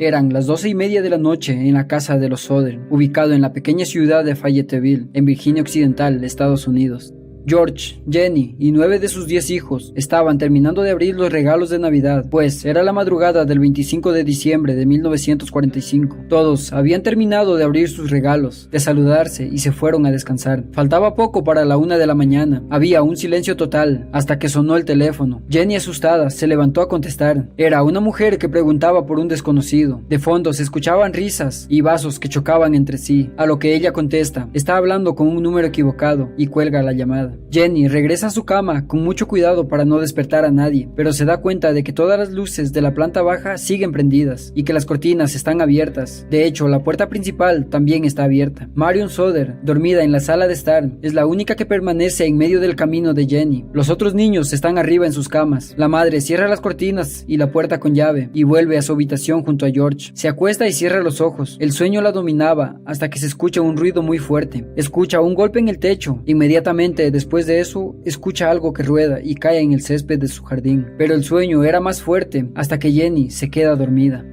Eran las 12:30 de la noche en la casa de los Soder, ubicado en la pequeña ciudad de Fayetteville, en Virginia Occidental, Estados Unidos. George, Jenny y 9 de sus 10 hijos estaban terminando de abrir los regalos de Navidad, pues era la madrugada del 25 de diciembre de 1945. Todos habían terminado de abrir sus regalos, de saludarse y se fueron a descansar. Faltaba poco para la 1 de la mañana. Había un silencio total hasta que sonó el teléfono. Jenny, asustada, se levantó a contestar. Era una mujer que preguntaba por un desconocido. De fondo se escuchaban risas y vasos que chocaban entre sí, a lo que ella contesta: está hablando con un número equivocado, y cuelga la llamada. Jenny regresa a su cama con mucho cuidado para no despertar a nadie, pero se da cuenta de que todas las luces de la planta baja siguen prendidas y que las cortinas están abiertas. De hecho, la puerta principal también está abierta. Marion Soder, dormida en la sala de estar, es la única que permanece en medio del camino de Jenny. Los otros niños están arriba en sus camas. La madre cierra las cortinas y la puerta con llave y vuelve a su habitación junto a George. Se acuesta y cierra los ojos. El sueño la dominaba hasta que se escucha un ruido muy fuerte. Escucha un golpe en el techo. Inmediatamente después de eso, escucha algo que rueda y cae en el césped de su jardín. Pero el sueño era más fuerte hasta que Jenny se queda dormida.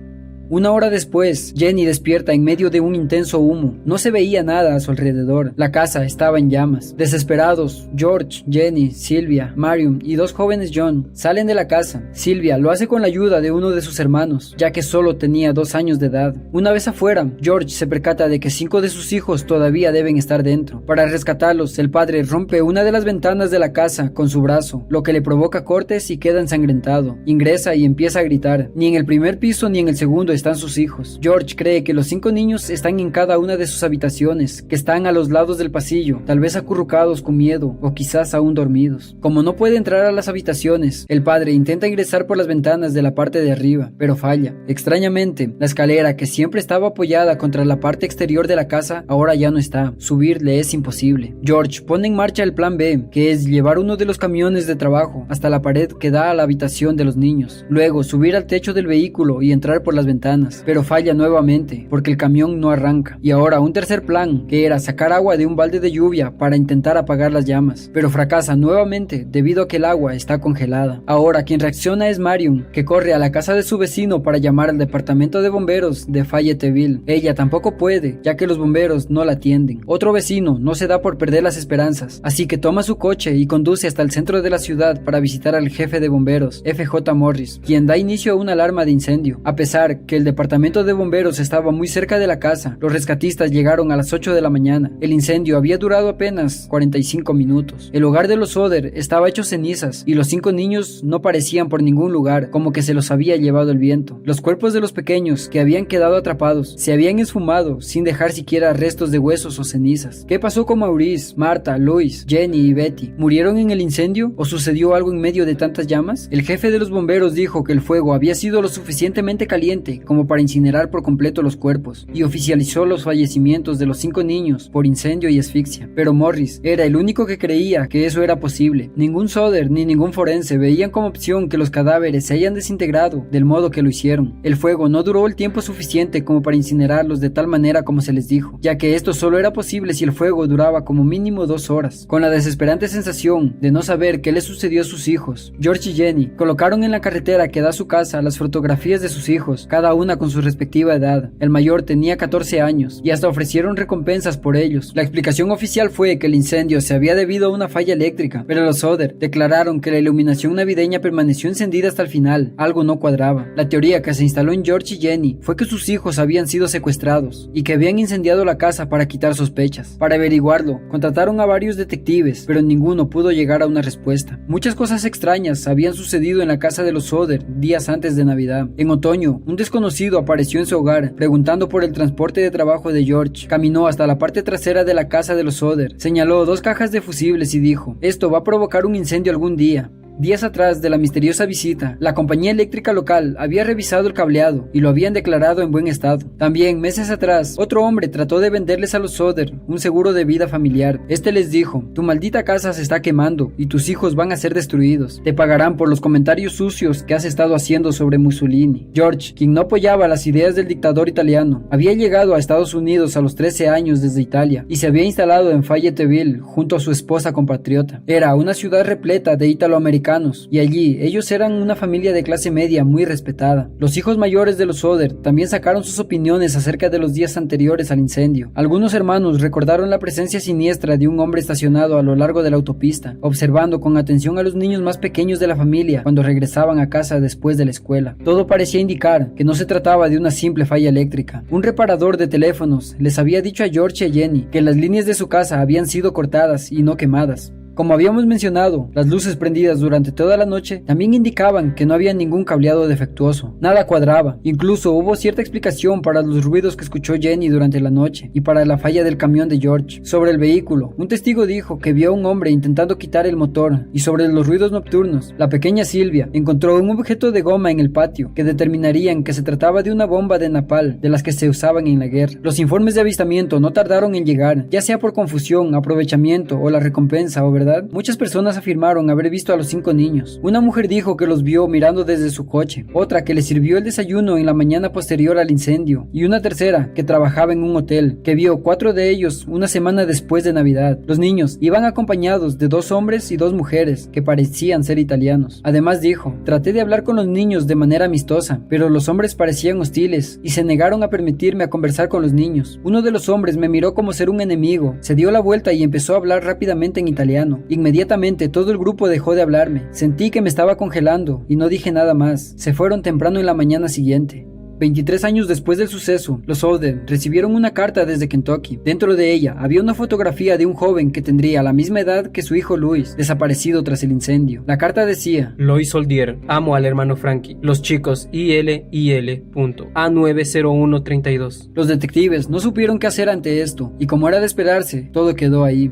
Una hora después, Jenny despierta en medio de un intenso humo. No se veía nada a su alrededor. La casa estaba en llamas. Desesperados, George, Jenny, Sylvia, Marion y 2 jóvenes John salen de la casa. Sylvia lo hace con la ayuda de uno de sus hermanos, ya que solo tenía 2 años de edad. Una vez afuera, George se percata de que 5 de sus hijos todavía deben estar dentro. Para rescatarlos, el padre rompe una de las ventanas de la casa con su brazo, lo que le provoca cortes y queda ensangrentado. Ingresa y empieza a gritar. Ni en el primer piso ni en el segundo están sus hijos. George cree que los 5 niños están en cada una de sus habitaciones, que están a los lados del pasillo, tal vez acurrucados con miedo o quizás aún dormidos. Como no puede entrar a las habitaciones, el padre intenta ingresar por las ventanas de la parte de arriba, pero falla. Extrañamente, la escalera que siempre estaba apoyada contra la parte exterior de la casa ahora ya no está. Subir le es imposible. George pone en marcha el plan B, que es llevar uno de los camiones de trabajo hasta la pared que da a la habitación de los niños. Luego subir al techo del vehículo y entrar por las ventanas, pero falla nuevamente porque el camión no arranca. Y ahora un tercer plan, que era sacar agua de un balde de lluvia para intentar apagar las llamas, pero fracasa nuevamente debido a que el agua está congelada. Ahora quien reacciona es Marion, que corre a la casa de su vecino para llamar al departamento de bomberos de Fayetteville. Ella tampoco puede, ya que los bomberos no la atienden. Otro vecino no se da por perder las esperanzas, así que toma su coche y conduce hasta el centro de la ciudad para visitar al jefe de bomberos, F.J. Morris, quien da inicio a una alarma de incendio. A pesar que el departamento de bomberos estaba muy cerca de la casa, los rescatistas llegaron a las 8 de la mañana. El incendio había durado apenas 45 minutos. El hogar de los Soder estaba hecho cenizas y los 5 niños no parecían por ningún lugar, como que se los había llevado el viento. Los cuerpos de los pequeños que habían quedado atrapados se habían esfumado sin dejar siquiera restos de huesos o cenizas. ¿Qué pasó con Maurice, Marta, Louis, Jenny y Betty? ¿Murieron en el incendio o sucedió algo en medio de tantas llamas? El jefe de los bomberos dijo que el fuego había sido lo suficientemente caliente como para incinerar por completo los cuerpos, y oficializó los fallecimientos de los 5 niños por incendio y asfixia. Pero Morris era el único que creía que eso era posible. Ningún Soder ni ningún forense veían como opción que los cadáveres se hayan desintegrado del modo que lo hicieron. El fuego no duró el tiempo suficiente como para incinerarlos de tal manera como se les dijo, ya que esto solo era posible si el fuego duraba como mínimo 2 horas. Con la desesperante sensación de no saber qué le sucedió a sus hijos, George y Jenny colocaron en la carretera que da a su casa las fotografías de sus hijos, cada una con su respectiva edad. El mayor tenía 14 años y hasta ofrecieron recompensas por ellos. La explicación oficial fue que el incendio se había debido a una falla eléctrica, pero los Soder declararon que la iluminación navideña permaneció encendida hasta el final. Algo no cuadraba. La teoría que se instaló en George y Jenny fue que sus hijos habían sido secuestrados y que habían incendiado la casa para quitar sospechas. Para averiguarlo, contrataron a varios detectives, pero ninguno pudo llegar a una respuesta. Muchas cosas extrañas habían sucedido en la casa de los Soder días antes de Navidad. En otoño, un desconocido apareció en su hogar preguntando por el transporte de trabajo de George. Caminó hasta la parte trasera de la casa de los Soder, señaló 2 cajas de fusibles y dijo: esto va a provocar un incendio algún día. Días atrás de la misteriosa visita, la compañía eléctrica local había revisado el cableado y lo habían declarado en buen estado. También, meses atrás, otro hombre trató de venderles a los Soder un seguro de vida familiar. Este les dijo: tu maldita casa se está quemando y tus hijos van a ser destruidos. Te pagarán por los comentarios sucios que has estado haciendo sobre Mussolini. George, quien no apoyaba las ideas del dictador italiano, había llegado a Estados Unidos a los 13 años desde Italia y se había instalado en Fayetteville junto a su esposa compatriota. Era una ciudad repleta de italoamericanos americanos, y allí ellos eran una familia de clase media muy respetada. Los hijos mayores de los Soder también sacaron sus opiniones acerca de los días anteriores al incendio. Algunos hermanos recordaron la presencia siniestra de un hombre estacionado a lo largo de la autopista, observando con atención a los niños más pequeños de la familia cuando regresaban a casa después de la escuela. Todo parecía indicar que no se trataba de una simple falla eléctrica. Un reparador de teléfonos les había dicho a George y a Jenny que las líneas de su casa habían sido cortadas y no quemadas. Como habíamos mencionado, las luces prendidas durante toda la noche también indicaban que no había ningún cableado defectuoso. Nada cuadraba. Incluso hubo cierta explicación para los ruidos que escuchó Jenny durante la noche y para la falla del camión de George. Sobre el vehículo, un testigo dijo que vio a un hombre intentando quitar el motor, y sobre los ruidos nocturnos, la pequeña Sylvia encontró un objeto de goma en el patio que determinarían que se trataba de una bomba de napal de las que se usaban en la guerra. Los informes de avistamiento no tardaron en llegar, ya sea por confusión, aprovechamiento o la recompensa o verdad. Muchas personas afirmaron haber visto a los 5 niños. Una mujer dijo que los vio mirando desde su coche, otra que les sirvió el desayuno en la mañana posterior al incendio, y una tercera que trabajaba en un hotel, que vio 4 de ellos una semana después de Navidad. Los niños iban acompañados de 2 hombres y 2 mujeres que parecían ser italianos. Además dijo: traté de hablar con los niños de manera amistosa, pero los hombres parecían hostiles y se negaron a permitirme a conversar con los niños. Uno de los hombres me miró como ser un enemigo, se dio la vuelta y empezó a hablar rápidamente en italiano. Inmediatamente todo el grupo dejó de hablarme. Sentí que me estaba congelando y no dije nada más. Se fueron temprano en la mañana siguiente. 23 años después del suceso, los Soder recibieron una carta desde Kentucky. Dentro de ella había una fotografía de un joven que tendría la misma edad que su hijo Louis, desaparecido tras el incendio. La carta decía: Lois Soldier, amo al hermano Frankie. Los chicos IL, A90132. Los detectives no supieron qué hacer ante esto, y como era de esperarse, todo quedó ahí.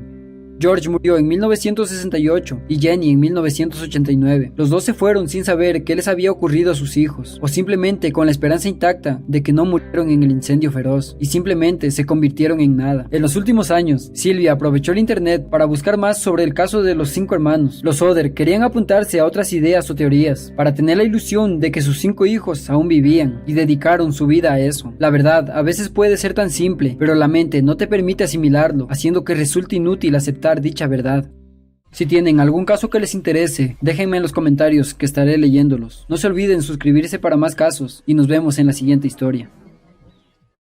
George murió en 1968 y Jenny en 1989. Los dos se fueron sin saber qué les había ocurrido a sus hijos, o simplemente con la esperanza intacta de que no murieron en el incendio feroz, y simplemente se convirtieron en nada. En los últimos años, Sylvia aprovechó el internet para buscar más sobre el caso de los 5 hermanos. Los Soder querían apuntarse a otras ideas o teorías, para tener la ilusión de que sus 5 hijos aún vivían, y dedicaron su vida a eso. La verdad a veces puede ser tan simple, pero la mente no te permite asimilarlo, haciendo que resulte inútil aceptar dicha verdad. Si tienen algún caso que les interese, déjenme en los comentarios que estaré leyéndolos. No se olviden suscribirse para más casos y nos vemos en la siguiente historia.